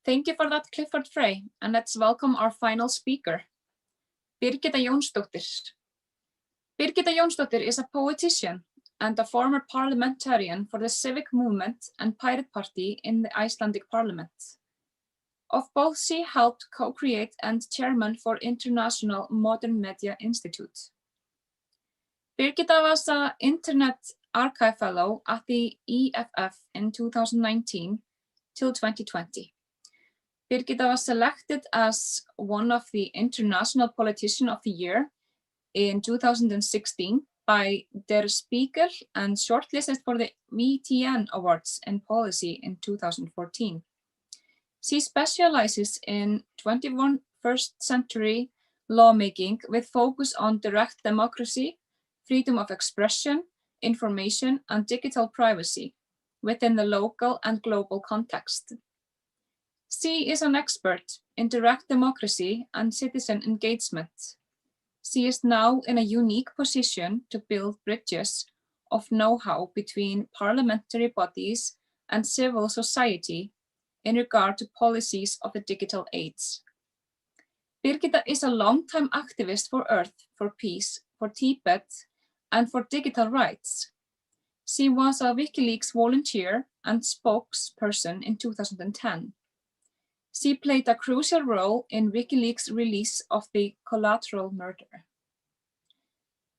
Thank you for that, Clifford Frey, and let's welcome our final speaker, Birgitta Jónsdóttir. Birgitta Jónsdóttir is a poetician and a former parliamentarian for the civic movement and Pirate Party in the Icelandic Parliament. Of both, she helped co-create and chairman for International Modern Media Institute. Birgitta was an Internet Archive Fellow at the EFF in 2019 till 2020. Birgitta was selected as one of the International Politician of the Year in 2016 by Der Spiegel and shortlisted for the VTN Awards in Policy in 2014. She specializes in 21st century lawmaking with focus on direct democracy, freedom of expression, information, and digital privacy within the local and global context. She is an expert in direct democracy and citizen engagement. She is now in a unique position to build bridges of know-how between parliamentary bodies and civil society in regard to policies of the digital age. Birgitta is a long-time activist for Earth, for Peace, for Tibet, and for digital rights. She was a WikiLeaks volunteer and spokesperson in 2010. She played a crucial role in WikiLeaks' release of the collateral murder.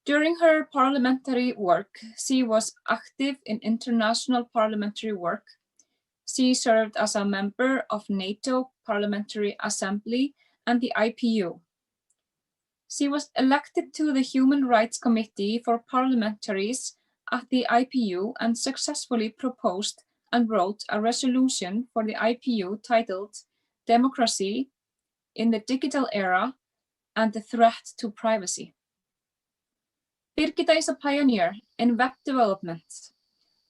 During her parliamentary work, she was active in international parliamentary work. She served as a member of NATO Parliamentary Assembly and the IPU. She was elected to the Human Rights Committee for Parliamentaries at the IPU and successfully proposed and wrote a resolution for the IPU titled Democracy in the Digital Era and the Threat to Privacy. Birgitta is a pioneer in web development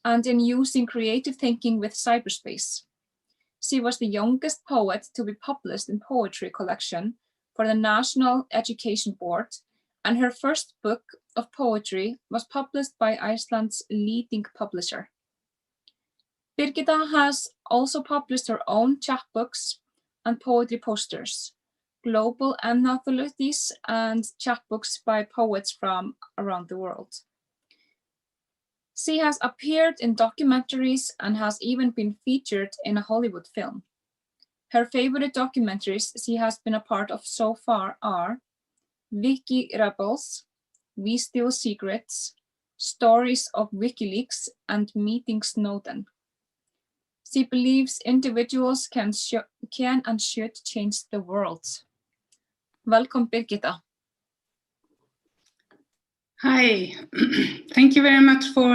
and in using creative thinking with cyberspace. She was the youngest poet to be published in poetry collection for the National Education Board, and her first book of poetry was published by Iceland's leading publisher. Birgitta has also published her own chapbooks and poetry posters, global anthologies, and chapbooks by poets from around the world. She has appeared in documentaries and has even been featured in a Hollywood film. Her favorite documentaries she has been a part of so far are Wiki Rebels, We Steal Secrets, Stories of WikiLeaks, and Meeting Snowden. She believes individuals can and should change the world. Welcome, Birgitta. Hi, thank you very much for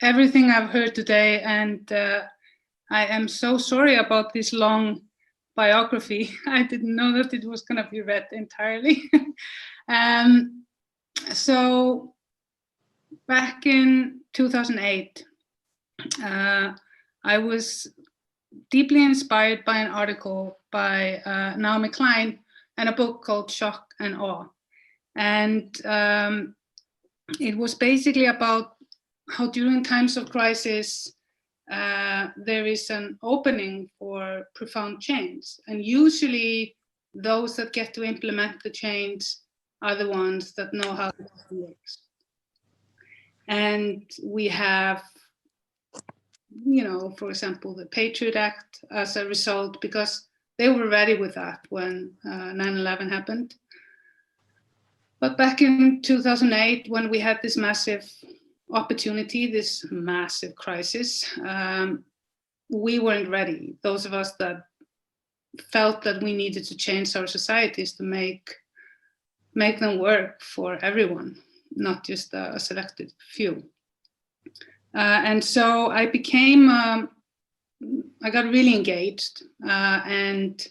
everything I've heard today, and I am so sorry about this long biography. I didn't know that it was going to be read entirely. So back in 2008, I was deeply inspired by an article by Naomi Klein and a book called Shock and Awe. And it was basically about how during times of crisis, there is an opening for profound change. And usually those that get to implement the change are the ones that know how it works. And we have, you know, for example, the Patriot Act as a result, because they were ready with that when 9/11 happened. But back in 2008, when we had this massive opportunity, this massive crisis, we weren't ready. Those of us that felt that we needed to change our societies to make them work for everyone, not just a selected few. And so I got really engaged, and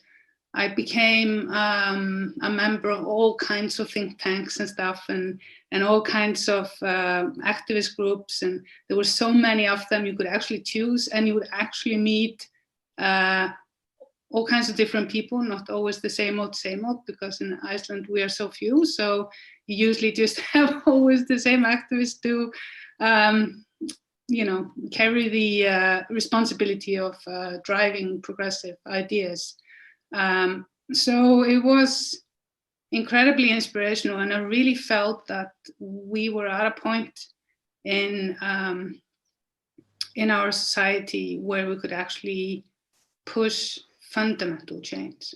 I became a member of all kinds of think tanks and stuff, and all kinds of activist groups, and there were so many of them you could actually choose, and you would actually meet all kinds of different people, not always the same old, because in Iceland we are so few, so you usually just have always the same activists carry the responsibility of driving progressive ideas. So it was incredibly inspirational, and I really felt that we were at a point in our society where we could actually push fundamental change.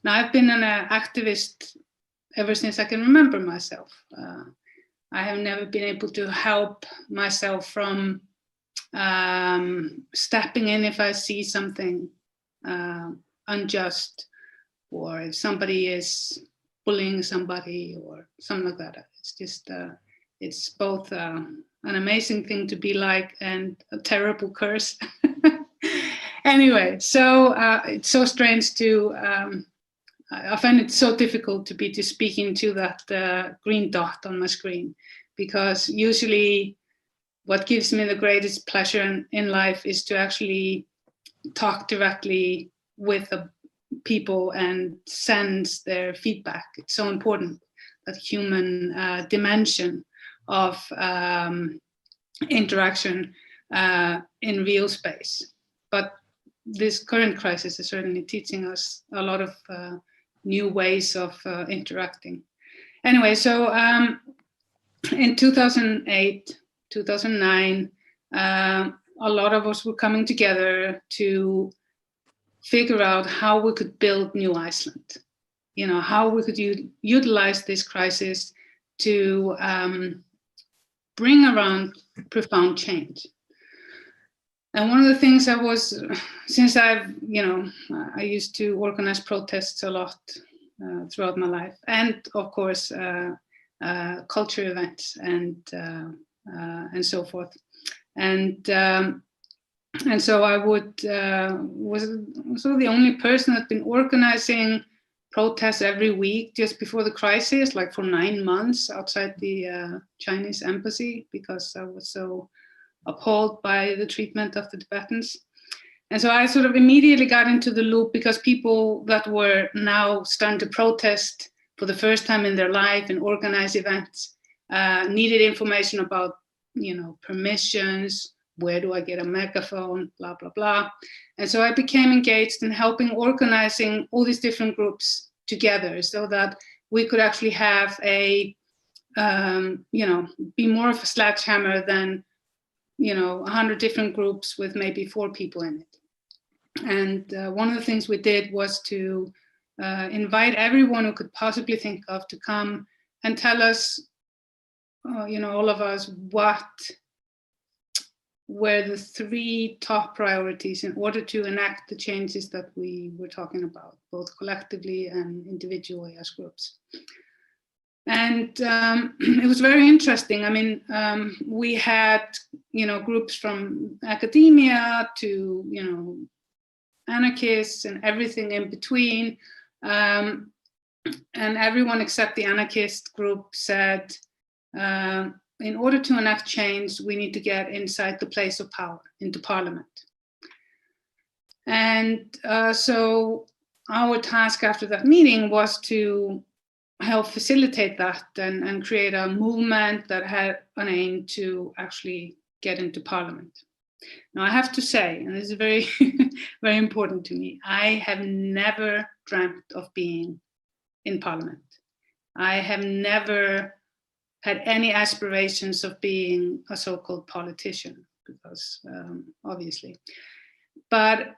Now, I've been an activist ever since I can remember myself. I have never been able to help myself from stepping in if I see something unjust, or if somebody is bullying somebody or something like that. It's just, it's both an amazing thing to be like and a terrible curse. Anyway, so it's so strange to, I find it so difficult to be just speaking to that green dot on my screen, because usually what gives me the greatest pleasure in life is to actually talk directly with the people and sense their feedback. It's so important, that human dimension of interaction in real space. But this current crisis is certainly teaching us a lot of new ways of interacting. Anyway, so in 2008, 2009, a lot of us were coming together to figure out how we could build new Iceland, how we could utilize this crisis to bring around profound change. And one of the things I was, since I used to organize protests a lot throughout my life, and of course, culture events and so forth. And so I was sort of the only person that's been organizing protests every week just before the crisis, like for 9 months outside the Chinese embassy, because I was so appalled by the treatment of the Tibetans. And so I sort of immediately got into the loop, because people that were now starting to protest for the first time in their life and organize events needed information about, permissions, where do I get a megaphone, blah, blah, blah. And so I became engaged in helping organizing all these different groups together, so that we could actually have be more of a sledgehammer than 100 different groups with maybe 4 people in it. And one of the things we did was to invite everyone who could possibly think of to come and tell us, all of us, what were the 3 top priorities in order to enact the changes that we were talking about, both collectively and individually as groups. And it was very interesting. I mean, we had, groups from academia to, anarchists and everything in between. And everyone except the anarchist group said, in order to enact change, we need to get inside the place of power, into parliament. And so our task after that meeting was to help facilitate that and create a movement that had an aim to actually get into parliament. Now, I have to say, and this is very, very important to me, I have never dreamt of being in parliament. I have never had any aspirations of being a so-called politician, because obviously. But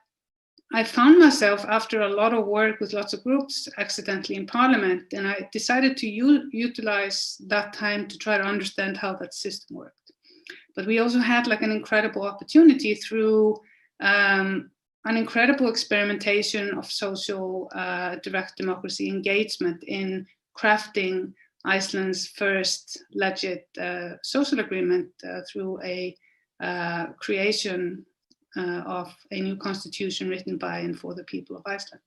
I found myself, after a lot of work with lots of groups, accidentally in parliament, and I decided to utilize that time to try to understand how that system worked. But we also had like an incredible opportunity through an incredible experimentation of social direct democracy engagement in crafting Iceland's first legit social agreement through a creation of a new constitution written by and for the people of Iceland.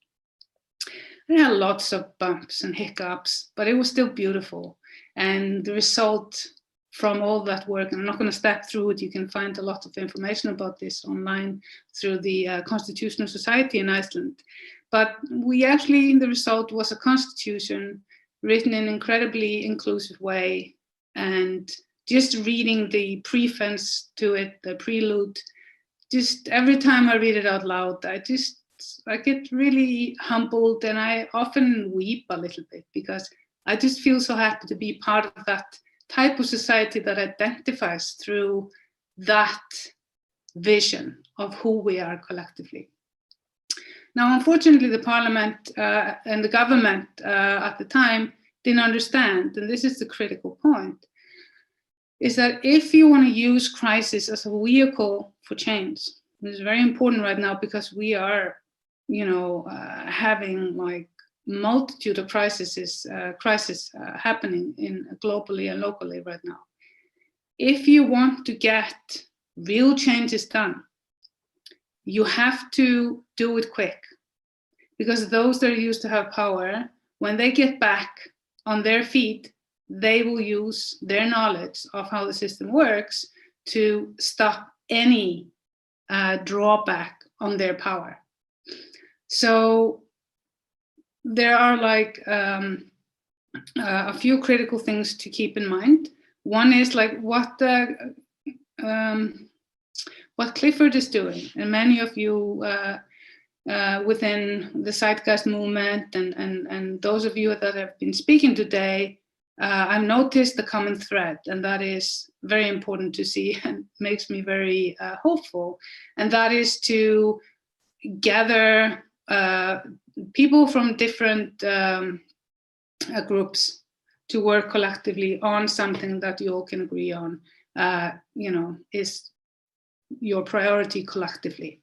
It had lots of bumps and hiccups, but it was still beautiful. And the result from all that work, and I'm not going to step through it, you can find a lot of information about this online through the Constitutional Society in Iceland. But the result was a constitution written in an incredibly inclusive way and just reading the preface to it, the prelude, just every time I read it out loud, I get really humbled, and I often weep a little bit because I just feel so happy to be part of that type of society that identifies through that vision of who we are collectively. Now, unfortunately, the parliament and the government at the time didn't understand, and this is the critical point, is that if you want to use crisis as a vehicle for change, it's very important right now because we are, having like multitude of crises happening globally and locally right now. If you want to get real changes done, you have to do it quick, because those that used to have power, when they get back on their feet, they will use their knowledge of how the system works to stop any drawback on their power. So there are like a few critical things to keep in mind. One is like what Clifford is doing, and many of you within the Zeitgeist Movement and those of you that have been speaking today, I've noticed the common thread, and that is very important to see and makes me very hopeful. And that is to gather people from different groups to work collectively on something that you all can agree on, is your priority collectively.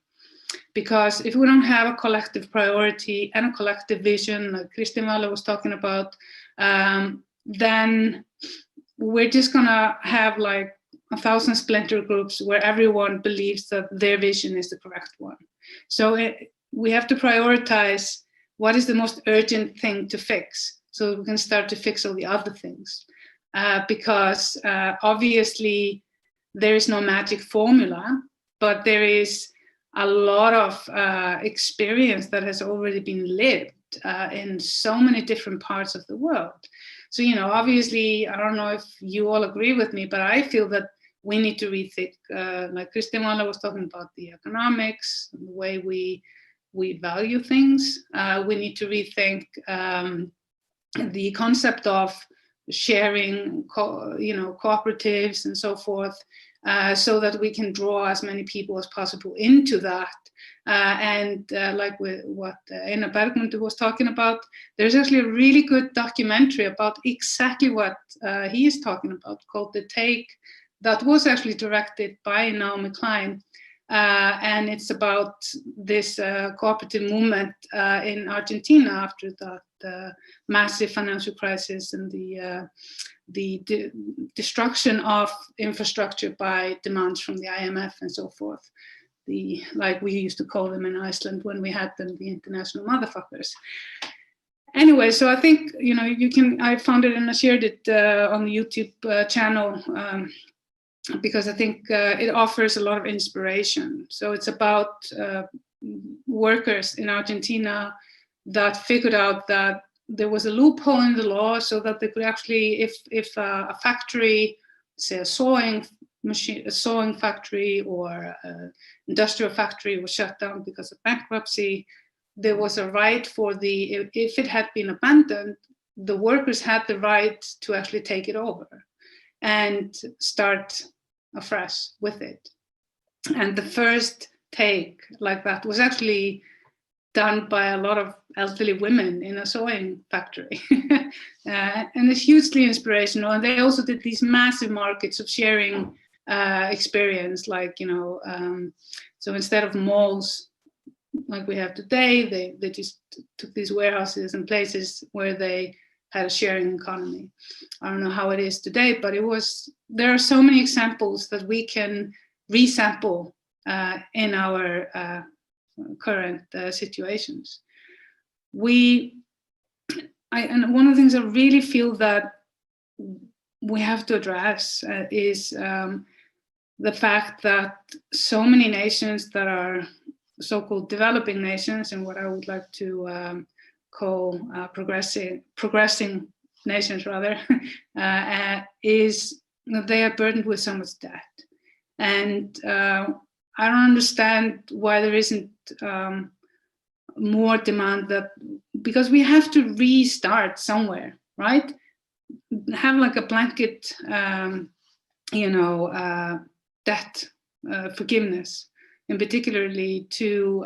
Because if we don't have a collective priority and a collective vision, like Kristin Valur was talking about, then we're just gonna have like 1,000 splinter groups where everyone believes that their vision is the correct one. So we have to prioritize what is the most urgent thing to fix, so we can start to fix all the other things. Because obviously there is no magic formula, but there is a lot of experience that has already been lived in so many different parts of the world. So, obviously, I don't know if you all agree with me, but I feel that we need to rethink, like Kristin Valur was talking about, the economics, and the way we value things. We need to rethink the concept of sharing, cooperatives and so forth, so that we can draw as many people as possible into that. Like with what Einar Bergmundur was talking about, there's actually a really good documentary about exactly what he is talking about, called The Take, that was actually directed by Naomi Klein. And it's about this cooperative movement in Argentina after that massive financial crisis and the destruction of infrastructure by demands from the IMF and so forth. Like we used to call them in Iceland when we had them, the international motherfuckers. Anyway, so I think, I found it and I shared it on the YouTube channel, because I think it offers a lot of inspiration. So it's about workers in Argentina that figured out that there was a loophole in the law so that they could actually, if a factory, say a sewing factory or an industrial factory was shut down because of bankruptcy, there was a right for if it had been abandoned, the workers had the right to actually take it over and start afresh with it. And the first take like that was actually done by a lot of elderly women in a sewing factory. And it's hugely inspirational. And they also did these massive markets of sharing experience, like, so instead of malls like we have today, they just took these warehouses and places where they had a sharing economy. I don't know how it is today, but there are so many examples that we can resample in our current situations. And one of the things I really feel that we have to address is the fact that so many nations that are so-called developing nations, and what I would like to call progressing nations rather, is they are burdened with so much debt. And I don't understand why there isn't more demand, that because we have to restart somewhere, right? Have like a blanket, debt forgiveness, and particularly to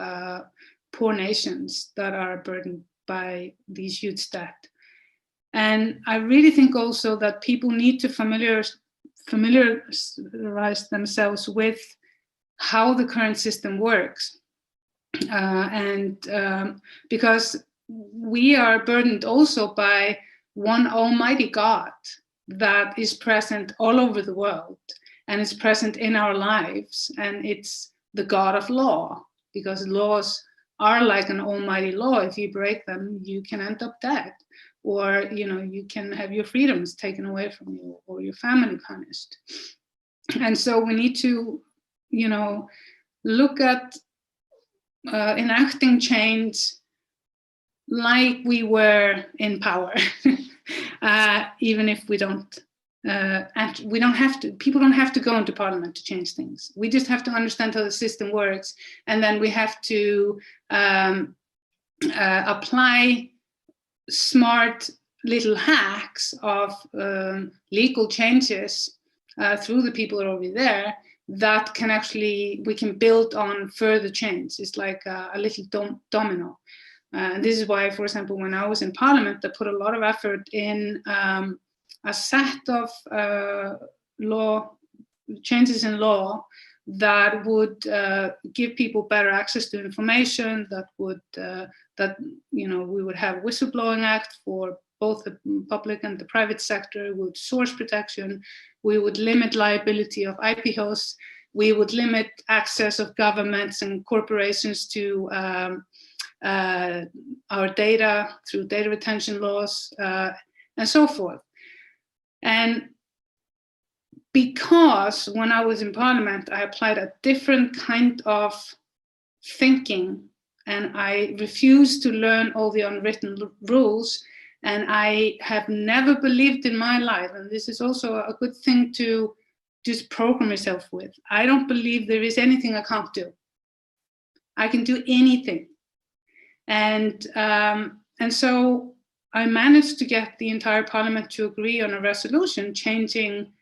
poor nations that are burdened by these huge debt. And I really think also that people need to familiarize themselves with how the current system works. Because we are burdened also by one almighty God that is present all over the world and is present in our lives. And it's the God of law, because laws are like an almighty law. If you break them, you can end up dead, or you can have your freedoms taken away from you, or your family punished. And so we need to look at enacting change like we were in power, even if we don't. We don't have to. People don't have to go into parliament to change things. We just have to understand how the system works, and then we have to apply smart little hacks of legal changes through the people that are over there, that can actually, we can build on further change. It's like a little domino. And this is why, for example, when I was in parliament, I put a lot of effort in a set of changes in law that would give people better access to information, that would, we would have a whistleblowing act for both the public and the private sector, with source protection. We would limit liability of IP hosts. We would limit access of governments and corporations to our data through data retention laws, and so forth. And because when I was in parliament, I applied a different kind of thinking, and I refused to learn all the unwritten rules. And I have never believed in my life, and this is also a good thing to just program yourself with. I don't believe there is anything I can't do. I can do anything. And so I managed to get the entire parliament to agree on a resolution changing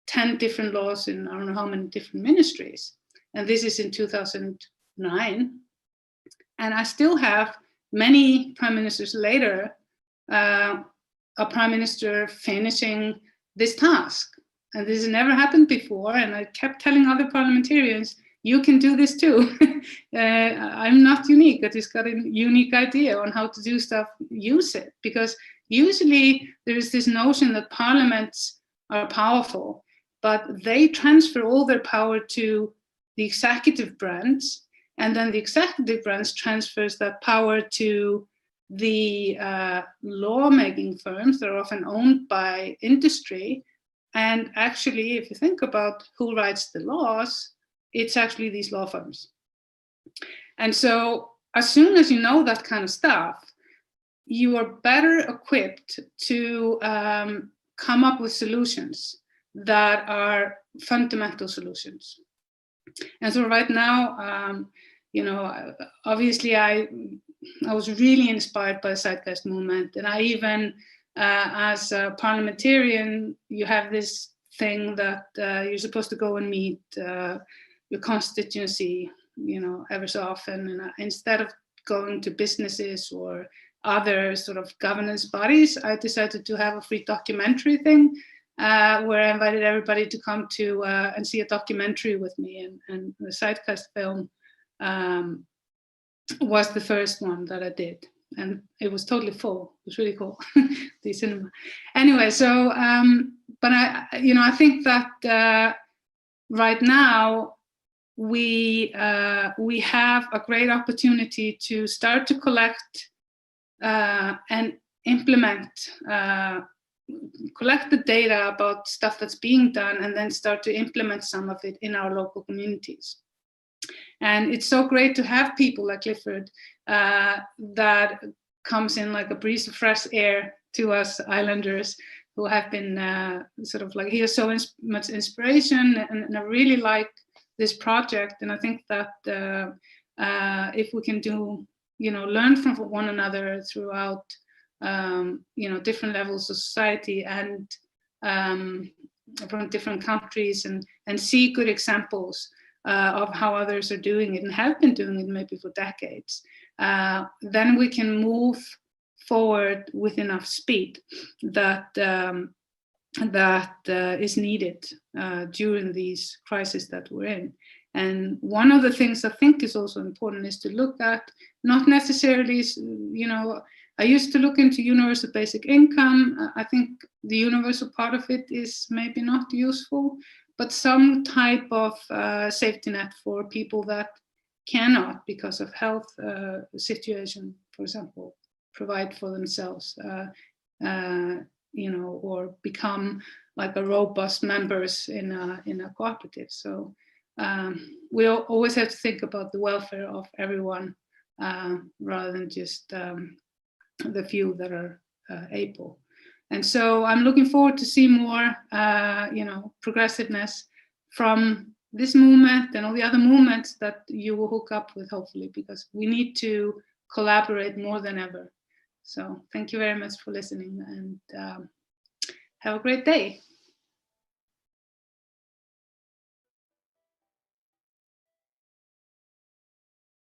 10 different laws in I don't know how many different ministries. And this is in 2009. And I still have many prime ministers later, a prime minister finishing this task. And this has never happened before. And I kept telling other parliamentarians, you can do this too. I'm not unique. I just got a unique idea on how to do stuff, use it. Because usually there is this notion that parliaments are powerful, but they transfer all their power to the executive branch. And then the executive branch transfers that power to the lawmaking firms that are often owned by industry. And actually, if you think about who writes the laws, it's actually these law firms. And so as soon as you know that kind of stuff, you are better equipped to come up with solutions that are fundamental solutions. And so right now, obviously I was really inspired by the Zeitgeist Movement. And I even, as a parliamentarian, you have this thing that you're supposed to go and meet your constituency, ever so often. And instead of going to businesses or other sort of governance bodies, I decided to have a free documentary thing where I invited everybody to come to and see a documentary with me. And the Zeitgeist film was the first one that I did. And it was totally full. It was really cool, the cinema. Anyway, so, but I think that right now we have a great opportunity to start to collect and implement, collect the data about stuff that's being done, and then start to implement some of it in our local communities. And it's so great to have people like Clifford that comes in like a breeze of fresh air to us islanders who have been sort of like, here's so much inspiration, and I really like this project. And I think that if we can do, learn from one another throughout, different levels of society and from different countries, and see good examples of how others are doing it and have been doing it maybe for decades, then we can move forward with enough speed that is needed during these crises that we're in. And one of the things I think is also important is to look at, not necessarily, I used to look into universal basic income. I think the universal part of it is maybe not useful, but some type of safety net for people that cannot, because of health situation, for example, provide for themselves, or become like a robust members in a cooperative. So we always have to think about the welfare of everyone rather than just the few that are able. And so I'm looking forward to see more, progressiveness from this movement and all the other movements that you will hook up with, hopefully, because we need to collaborate more than ever. So thank you very much for listening, and have a great day.